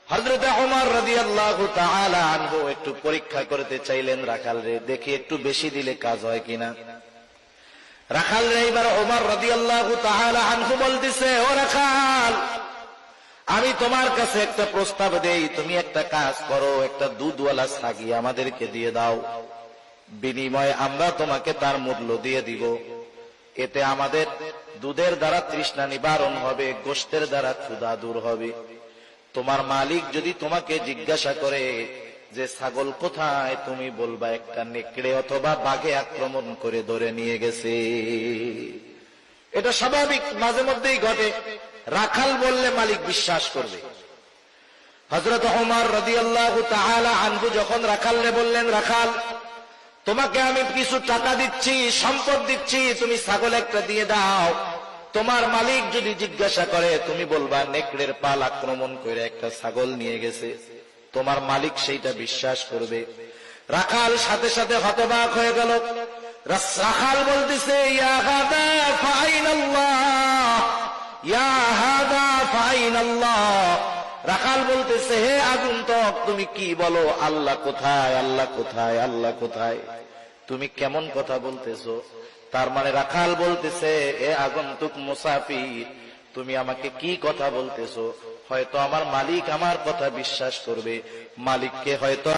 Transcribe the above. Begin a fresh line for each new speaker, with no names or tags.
হযরত ওমর রাদিয়াল্লাহু তাআলা আনহু একটু পরীক্ষা করতে চাইলেন রাখাল রে, দেখি একটু বেশি দিলে কাজ হয় কিনা। রাখাল রে এবার ওমর রাদিয়াল্লাহু তাআলা আনহু বলতেছে, ও রাখাল, আমি তোমার কাছে একটা প্রস্তাব দেই, তুমি একটা কাজ করো, একটা দুধওয়ালা ছাগি আমাদেরকে দিয়ে দাও, বিনিময়ে আমরা তোমাকে তার মূল্য দিয়ে দিব। এতে আমাদের দুধের দ্বারা তৃষ্ণা নিবারণ হবে, গোশতের দ্বারা ক্ষুধা দূর হবে। তোমার মালিক যদি তোমাকে জিজ্ঞাসা করে যে ছাগল কোথায়, তুমি বলবা একটা নেকড়ে অথবা বাঘে আক্রমণ করে ধরে নিয়ে গেছে। এটা স্বাভাবিক, মাঝে মধ্যেই ঘটে। রাখাল বললে মালিক বিশ্বাস করবে। হযরত ওমর রাদিয়াল্লাহু তাআলা আনহু যখন রাখালরে বললেন, রাখাল, তোমাকে আমি কিছু টাকা দিচ্ছি, সম্পদ দিচ্ছি, তুমি ছাগল একটা দিয়ে দাও, তোমার মালিক যদি জিজ্ঞাসা করে তুমি বলবা নেকড়ের পাল আক্রমণ করে একটা ছাগল নিয়ে গেছে, তোমার মালিক সেইটা বিশ্বাস করবে। রাখাল সাথে সাথে হতবাক হয়ে গেল। রাখাল বলতেছে, ইয়া হাদা ফাইনাল্লাহ, ইয়া হাদা ফাইনাল্লাহ। রাখাল বলতেছে, হে আগন্তুক, তুমি কি বলো? আল্লাহ কোথায়, আল্লাহ কোথায়, আল্লাহ কোথায়? তুমি কেমন কথা বলতেছো? তার মানে রাখাল বলতেছে, এ আগন্তুক মুসাফির, তুমি আমাকে কি কথা বলতেছো? হয়তো আমার মালিক আমার কথা বিশ্বাস করবে, মালিককে হয়তো